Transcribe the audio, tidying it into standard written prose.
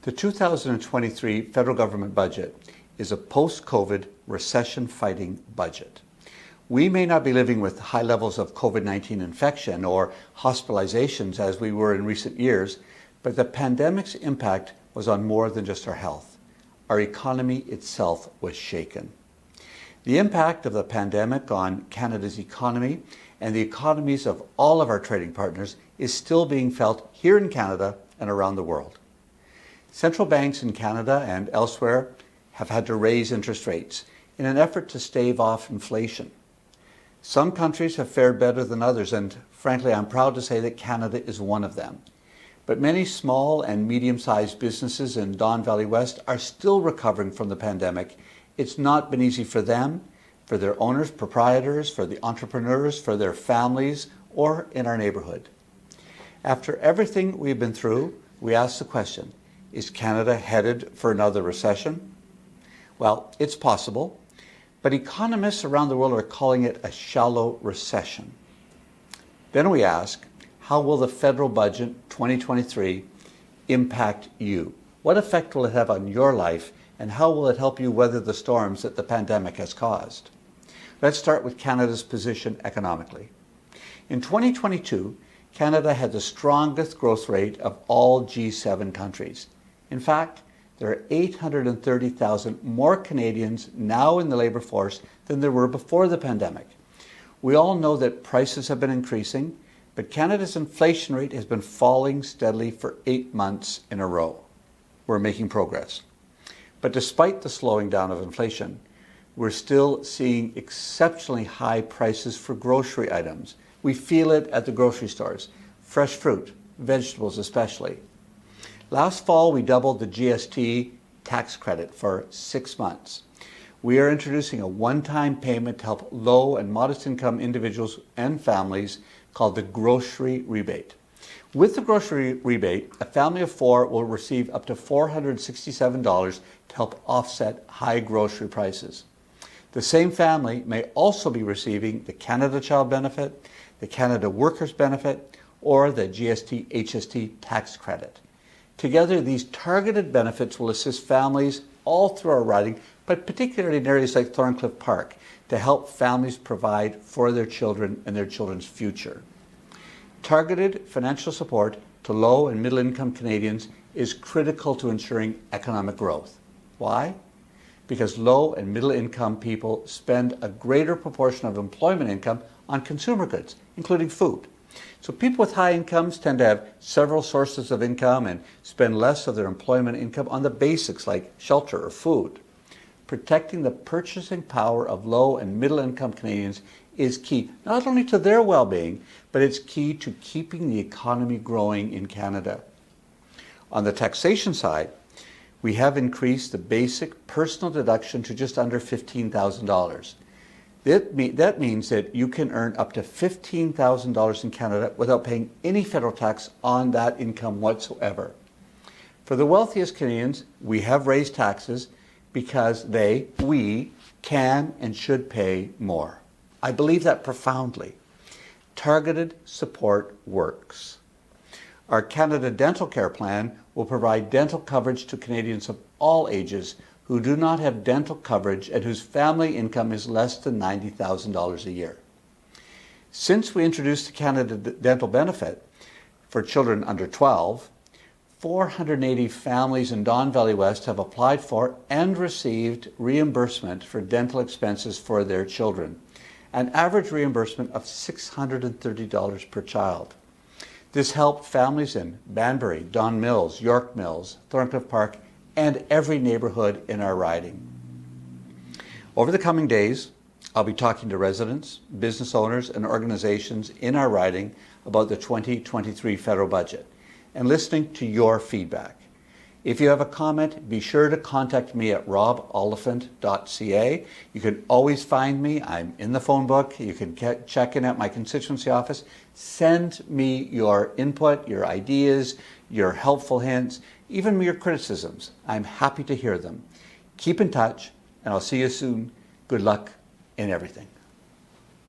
The 2023 federal government budget is a post-COVID recession-fighting budget. We may not be living with high levels of COVID-19 infection or hospitalizations as we were in recent years, but the pandemic's impact was on more than just our health. Our economy itself was shaken. The impact of the pandemic on Canada's economy and the economies of all of our trading partners is still being felt here in Canada and around the world. Central banks in Canada and elsewhere have had to raise interest rates in an effort to stave off inflation. Some countries have fared better than others, and frankly, I'm proud to say that Canada is one of them. But many small and medium-sized businesses in Don Valley West are still recovering from the pandemic. It's not been easy for them, for their owners, proprietors, for the entrepreneurs, for their families, or in our neighborhood. After everything we've been through, we ask the question, is Canada headed for another recession? Well, it's possible, but economists around the world are calling it a shallow recession. Then we ask, how will the federal budget 2023 impact you? What effect will it have on your life, and how will it help you weather the storms that the pandemic has caused? Let's start with Canada's position economically. In 2022, Canada had the strongest growth rate of all G7 countries. In fact, there are 830,000 more Canadians now in the labour force than there were before the pandemic. We all know that prices have been increasing, but Canada's inflation rate has been falling steadily for 8 months in a row. We're making progress. But despite the slowing down of inflation, we're still seeing exceptionally high prices for grocery items. We feel it at the grocery stores, fresh fruit, vegetables especially. Last fall, we doubled the GST tax credit for 6 months. We are introducing a one-time payment to help low and modest income individuals and families called the grocery rebate. With the grocery rebate, a family of 4 will receive up to $467 to help offset high grocery prices. The same family may also be receiving the Canada Child Benefit, the Canada Workers Benefit, or the GST HST tax credit. Together, these targeted benefits will assist families all through our riding, but particularly in areas like Thorncliffe Park, to help families provide for their children and their children's future. Targeted financial support to low and middle income Canadians is critical to ensuring economic growth. Why? Because low and middle income people spend a greater proportion of employment income on consumer goods, including food. So people with high incomes tend to have several sources of income and spend less of their employment income on the basics like shelter or food. Protecting the purchasing power of low and middle income Canadians is key, not only to their well-being, but it's key to keeping the economy growing in Canada. On the taxation side, we have increased the basic personal deduction to just under $15,000. That means that you can earn up to $15,000 in Canada without paying any federal tax on that income whatsoever. For the wealthiest Canadians, we have raised taxes because we can and should pay more. I believe that profoundly. Targeted support works. Our Canada Dental Care Plan will provide dental coverage to Canadians of all ages who do not have dental coverage and whose family income is less than $90,000 a year. Since we introduced the Canada Dental Benefit for children under 12, 480 families in Don Valley West have applied for and received reimbursement for dental expenses for their children, an average reimbursement of $630 per child. This helped families in Banbury, Don Mills, York Mills, Thorncliffe Park, and every neighborhood in our riding. Over the coming days, I'll be talking to residents, business owners, and organizations in our riding about the 2023 federal budget and listening to your feedback. If you have a comment, be sure to contact me at roboliphant.ca. You can always find me. I'm in the phone book. You can check in at my constituency office. Send me your input, your ideas, your helpful hints, even your criticisms. I'm happy to hear them. Keep in touch, and I'll see you soon. Good luck in everything.